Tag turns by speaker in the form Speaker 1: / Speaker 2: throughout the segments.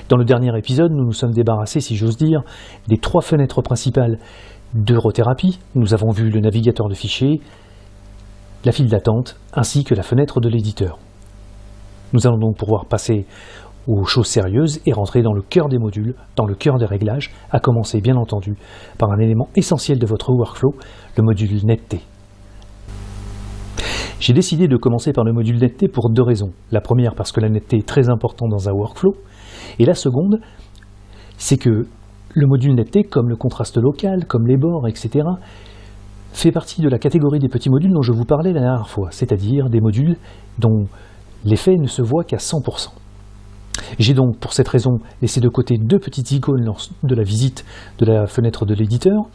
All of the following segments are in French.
Speaker 1: Dans le dernier épisode, nous nous sommes débarrassés, si j'ose dire, des 3 fenêtres principales d'Eurothérapie. Nous avons vu le navigateur de fichiers, la file d'attente, ainsi que la fenêtre de l'éditeur. Nous allons donc pouvoir passer aux choses sérieuses et rentrer dans le cœur des modules, dans le cœur des réglages, à commencer bien entendu par un élément essentiel de votre workflow, le module netteté. J'ai décidé de commencer par le module netteté pour 2 raisons. La première parce que la netteté est très importante dans un workflow, et la seconde, c'est que le module netteté, comme le contraste local, comme les bords, etc., fait partie de la catégorie des petits modules dont je vous parlais la dernière fois, c'est-à-dire des modules dont l'effet ne se voit qu'à 100%. J'ai donc, pour cette raison, laissé de côté 2 petites icônes lors de la visite de la fenêtre de l'éditeur.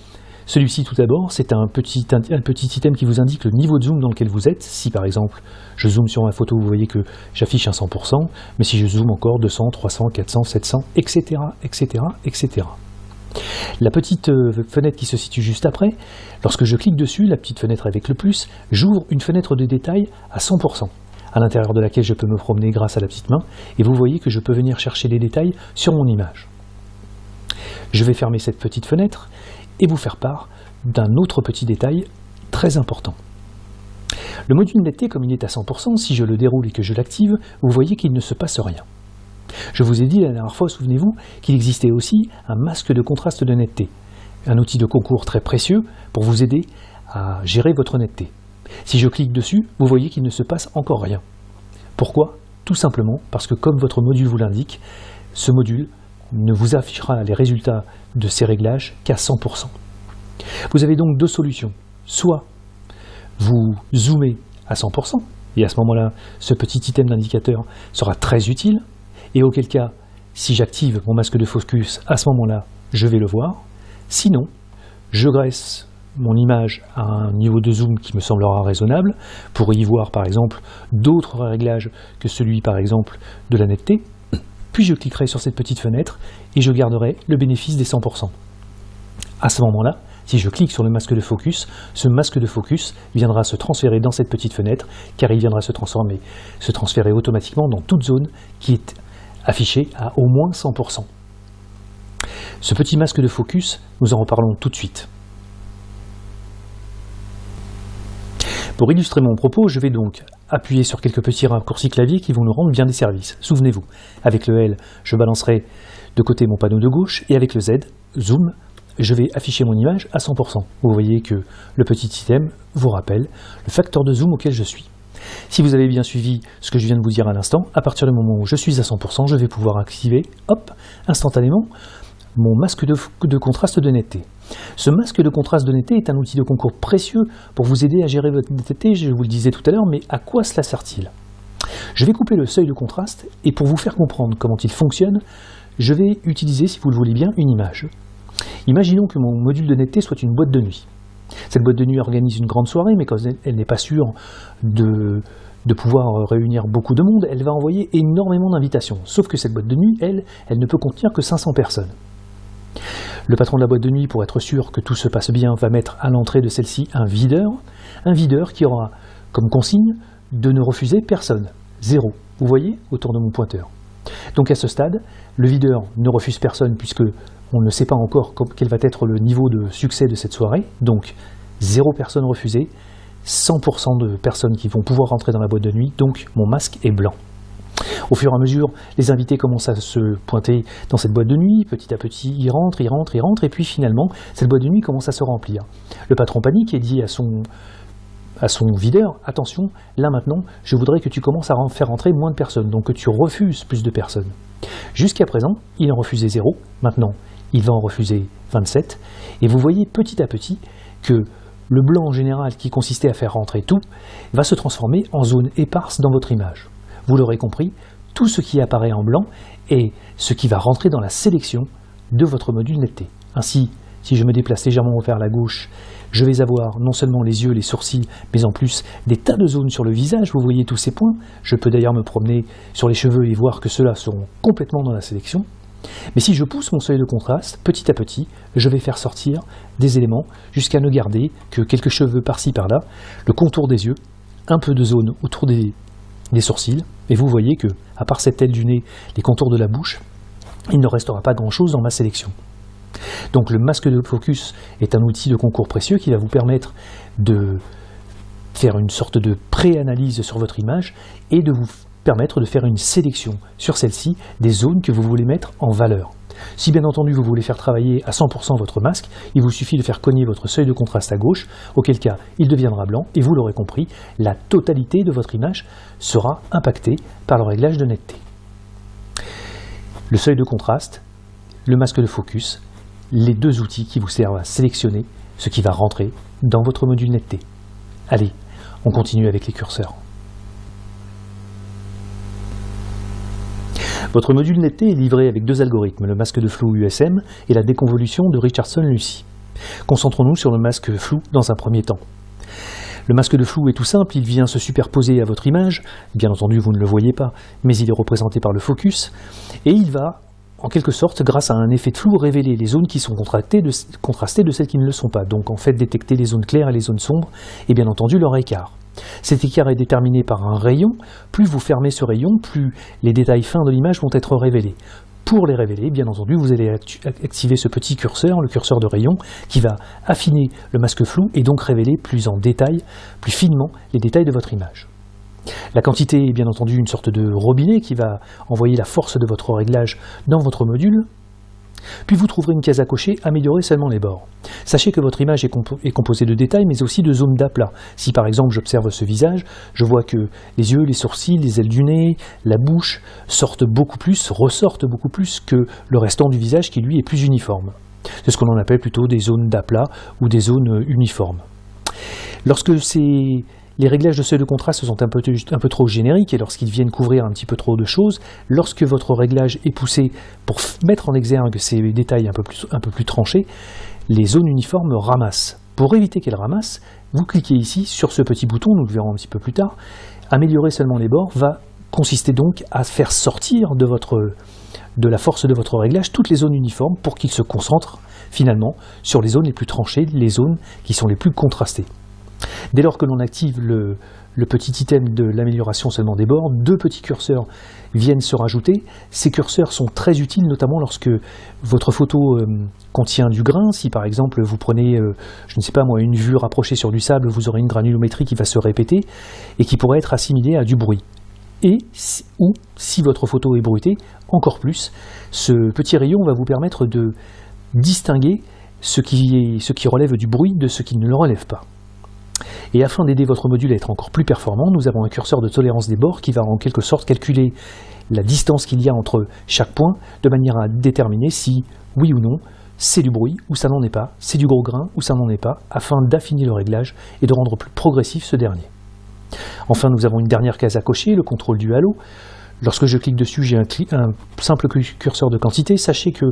Speaker 1: Celui-ci, tout d'abord, c'est un petit item qui vous indique le niveau de zoom dans lequel vous êtes. Si, par exemple, je zoome sur ma photo, vous voyez que j'affiche un 100%, mais si je zoome encore 200, 300, 400, 700, etc., etc., etc. La petite fenêtre qui se situe juste après, lorsque je clique dessus, la petite fenêtre avec le plus, j'ouvre une fenêtre de détail à 100%. À l'intérieur de laquelle je peux me promener grâce à la petite main, et vous voyez que je peux venir chercher les détails sur mon image. Je vais fermer cette petite fenêtre et vous faire part d'un autre petit détail très important. Le module netteté, comme il est à 100%, si je le déroule et que je l'active, vous voyez qu'il ne se passe rien. Je vous ai dit la dernière fois, souvenez-vous, qu'il existait aussi un masque de contraste de netteté, un outil de concours très précieux pour vous aider à gérer votre netteté. Si je clique dessus, vous voyez qu'il ne se passe encore rien. Pourquoi? Tout simplement parce que, comme votre module vous l'indique, ce module ne vous affichera les résultats de ces réglages qu'à 100%. Vous avez donc 2 solutions. Soit vous zoomez à 100%, et à ce moment-là, ce petit item d'indicateur sera très utile, et auquel cas, si j'active mon masque de focus, à ce moment-là, je vais le voir. Sinon, je graisse mon image à un niveau de zoom qui me semblera raisonnable, pour y voir par exemple d'autres réglages que celui par exemple de la netteté, puis je cliquerai sur cette petite fenêtre et je garderai le bénéfice des 100%. À ce moment-là, si je clique sur le masque de focus, ce masque de focus viendra se transférer dans cette petite fenêtre, car il viendra se transférer automatiquement dans toute zone qui est affichée à au moins 100%. Ce petit masque de focus, nous en reparlons tout de suite. Pour illustrer mon propos, je vais donc appuyer sur quelques petits raccourcis clavier qui vont nous rendre bien des services. Souvenez-vous, avec le L, je balancerai de côté mon panneau de gauche, et avec le Z, zoom, je vais afficher mon image à 100%. Vous voyez que le petit item vous rappelle le facteur de zoom auquel je suis. Si vous avez bien suivi ce que je viens de vous dire à l'instant, à partir du moment où je suis à 100%, je vais pouvoir activer, hop, instantanément, mon masque de contraste de netteté. Ce masque de contraste de netteté est un outil de concours précieux pour vous aider à gérer votre netteté, je vous le disais tout à l'heure, mais à quoi cela sert-il? Je vais couper le seuil de contraste, et pour vous faire comprendre comment il fonctionne, je vais utiliser, si vous le voulez bien, une image. Imaginons que mon module de netteté soit une boîte de nuit. Cette boîte de nuit organise une grande soirée, mais quand elle n'est pas sûre de pouvoir réunir beaucoup de monde, elle va envoyer énormément d'invitations. Sauf que cette boîte de nuit, elle ne peut contenir que 500 personnes. Le patron de la boîte de nuit, pour être sûr que tout se passe bien, va mettre à l'entrée de celle-ci un videur qui aura comme consigne de ne refuser personne, 0. Vous voyez, autour de mon pointeur. Donc à ce stade, le videur ne refuse personne puisque on ne sait pas encore quel va être le niveau de succès de cette soirée, donc 0 personne refusée, 100% de personnes qui vont pouvoir rentrer dans la boîte de nuit, donc mon masque est blanc. Au fur et à mesure, les invités commencent à se pointer dans cette boîte de nuit, petit à petit, ils rentrent, et puis finalement, cette boîte de nuit commence à se remplir. Le patron panique et dit à son videur, attention, là maintenant, je voudrais que tu commences à faire rentrer moins de personnes, donc que tu refuses plus de personnes. Jusqu'à présent, il en refusait 0, maintenant, il va en refuser 27, et vous voyez petit à petit que le blanc en général, qui consistait à faire rentrer tout, va se transformer en zone éparse dans votre image. Vous l'aurez compris, tout ce qui apparaît en blanc est ce qui va rentrer dans la sélection de votre module netteté. Ainsi, si je me déplace légèrement vers la gauche, je vais avoir non seulement les yeux, les sourcils, mais en plus des tas de zones sur le visage, vous voyez tous ces points. Je peux d'ailleurs me promener sur les cheveux et voir que ceux-là seront complètement dans la sélection. Mais si je pousse mon seuil de contraste, petit à petit, je vais faire sortir des éléments jusqu'à ne garder que quelques cheveux par-ci par-là, le contour des yeux, un peu de zone autour des sourcils, et vous voyez que, à part cette aile du nez, les contours de la bouche, il ne restera pas grand-chose dans ma sélection. Donc le masque de focus est un outil de concours précieux qui va vous permettre de faire une sorte de pré-analyse sur votre image et de vous permettre de faire une sélection sur celle-ci des zones que vous voulez mettre en valeur. Si bien entendu vous voulez faire travailler à 100% votre masque, il vous suffit de faire cogner votre seuil de contraste à gauche, auquel cas il deviendra blanc et vous l'aurez compris, la totalité de votre image sera impactée par le réglage de netteté. Le seuil de contraste, le masque de focus, les deux outils qui vous servent à sélectionner ce qui va rentrer dans votre module netteté. Allez, on continue avec les curseurs. Votre module netteté est livré avec deux algorithmes, le masque de flou USM et la déconvolution de Richardson-Lucy. Concentrons-nous sur le masque flou dans un premier temps. Le masque de flou est tout simple, il vient se superposer à votre image, bien entendu vous ne le voyez pas, mais il est représenté par le focus, et il va, en quelque sorte, grâce à un effet de flou, révéler les zones qui sont contrastées de celles qui ne le sont pas, donc en fait détecter les zones claires et les zones sombres, et bien entendu leur écart. Cet écart est déterminé par un rayon, plus vous fermez ce rayon, plus les détails fins de l'image vont être révélés. Pour les révéler, bien entendu, vous allez activer ce petit curseur, le curseur de rayon, qui va affiner le masque flou et donc révéler plus en détail, plus finement, les détails de votre image. La quantité est bien entendu une sorte de robinet qui va envoyer la force de votre réglage dans votre module. Puis vous trouverez une case à cocher, améliorer seulement les bords. Sachez que votre image est composée de détails, mais aussi de zones d'aplat. Si par exemple j'observe ce visage, je vois que les yeux, les sourcils, les ailes du nez, la bouche ressortent beaucoup plus que le restant du visage qui lui est plus uniforme. C'est ce qu'on appelle plutôt des zones d'aplat ou des zones uniformes. Lorsque les réglages de seuil de contraste sont un peu trop génériques et lorsqu'ils viennent couvrir un petit peu trop de choses, lorsque votre réglage est poussé pour mettre en exergue ces détails un peu plus tranchés, les zones uniformes ramassent. Pour éviter qu'elles ramassent, vous cliquez ici sur ce petit bouton, nous le verrons un petit peu plus tard. Améliorer seulement les bords va consister donc à faire sortir de la force de votre réglage toutes les zones uniformes pour qu'ils se concentrent finalement sur les zones les plus tranchées, les zones qui sont les plus contrastées. Dès lors que l'on active le petit item de l'amélioration seulement des bords, deux petits curseurs viennent se rajouter. Ces curseurs sont très utiles, notamment lorsque votre photo contient du grain. Si par exemple vous prenez, je ne sais pas moi, une vue rapprochée sur du sable, vous aurez une granulométrie qui va se répéter et qui pourrait être assimilée à du bruit. Ou si votre photo est bruitée, encore plus, ce petit rayon va vous permettre de distinguer ce qui relève du bruit de ce qui ne le relève pas. Et afin d'aider votre module à être encore plus performant, nous avons un curseur de tolérance des bords qui va en quelque sorte calculer la distance qu'il y a entre chaque point, de manière à déterminer si, oui ou non, c'est du bruit ou ça n'en est pas, c'est du gros grain ou ça n'en est pas, afin d'affiner le réglage et de rendre plus progressif ce dernier. Enfin, nous avons une dernière case à cocher, le contrôle du halo. Lorsque je clique dessus, j'ai un simple curseur de quantité. Sachez que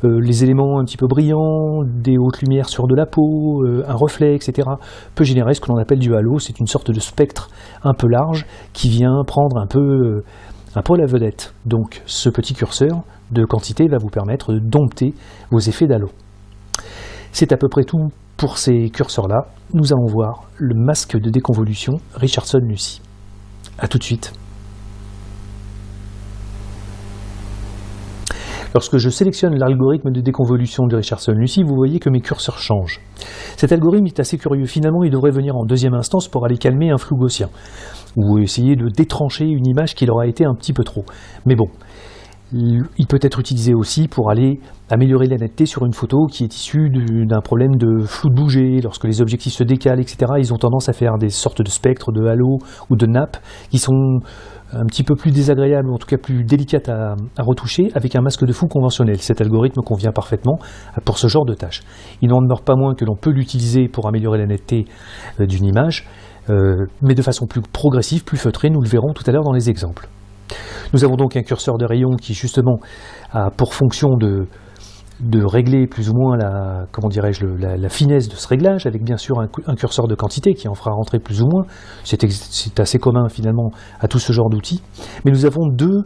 Speaker 1: les éléments un petit peu brillants, des hautes lumières sur de la peau, un reflet, etc., peut générer ce que l'on appelle du halo. C'est une sorte de spectre un peu large qui vient prendre un peu la vedette. Donc ce petit curseur de quantité va vous permettre de dompter vos effets d'halo. C'est à peu près tout pour ces curseurs-là. Nous allons voir le masque de déconvolution Richardson-Lucy. A tout de suite. Lorsque je sélectionne l'algorithme de déconvolution de Richardson-Lucy, vous voyez que mes curseurs changent. Cet algorithme est assez curieux. Finalement, il devrait venir en deuxième instance pour aller calmer un flou gaussien, ou essayer de détrancher une image qui leur a été un petit peu trop. Mais bon, il peut être utilisé aussi pour aller améliorer la netteté sur une photo qui est issue d'un problème de flou de bouger. Lorsque les objectifs se décalent, etc., ils ont tendance à faire des sortes de spectres, de halo ou de nappes qui sont un petit peu plus désagréables, ou en tout cas plus délicates à retoucher avec un masque de flou conventionnel. Cet algorithme convient parfaitement pour ce genre de tâches. Il n'en demeure pas moins que l'on peut l'utiliser pour améliorer la netteté d'une image, mais de façon plus progressive, plus feutrée, nous le verrons tout à l'heure dans les exemples. Nous avons donc un curseur de rayon qui justement a pour fonction de régler plus ou moins la finesse de ce réglage, avec bien sûr un curseur de quantité qui en fera rentrer plus ou moins. C'est assez commun finalement à tout ce genre d'outils. Mais nous avons deux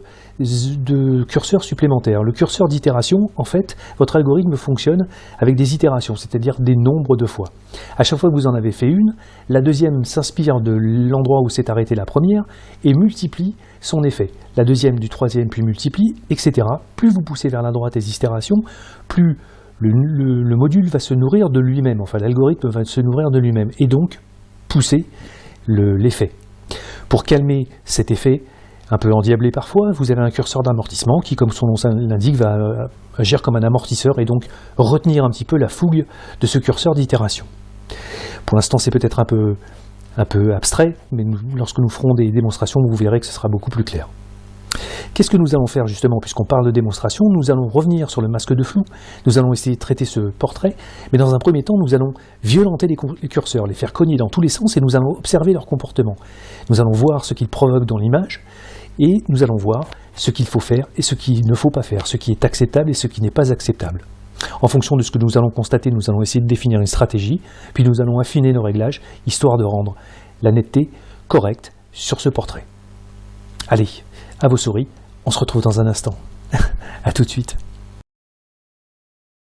Speaker 1: curseurs supplémentaires. Le curseur d'itération, en fait, votre algorithme fonctionne avec des itérations, c'est-à-dire des nombres de fois. À chaque fois que vous en avez fait une, la deuxième s'inspire de l'endroit où s'est arrêtée la première et multiplie son effet. La deuxième du troisième, puis multiplie, etc. Plus vous poussez vers la droite les itérations, plus le module va se nourrir de lui-même, enfin l'algorithme va se nourrir de lui-même, et donc pousser l'effet. Pour calmer cet effet, un peu endiablé parfois, vous avez un curseur d'amortissement qui, comme son nom l'indique, va agir comme un amortisseur et donc retenir un petit peu la fougue de ce curseur d'itération. Pour l'instant, c'est peut-être un peu abstrait, mais lorsque nous ferons des démonstrations, vous verrez que ce sera beaucoup plus clair. Qu'est-ce que nous allons faire justement, puisqu'on parle de démonstration? Nous allons revenir sur le masque de flou, nous allons essayer de traiter ce portrait, mais dans un premier temps, nous allons violenter les curseurs, les faire cogner dans tous les sens et nous allons observer leur comportement. Nous allons voir ce qu'ils provoquent dans l'image et nous allons voir ce qu'il faut faire et ce qu'il ne faut pas faire, ce qui est acceptable et ce qui n'est pas acceptable. En fonction de ce que nous allons constater, nous allons essayer de définir une stratégie, puis nous allons affiner nos réglages, histoire de rendre la netteté correcte sur ce portrait. Allez, à vos souris, on se retrouve dans un instant. À tout de suite.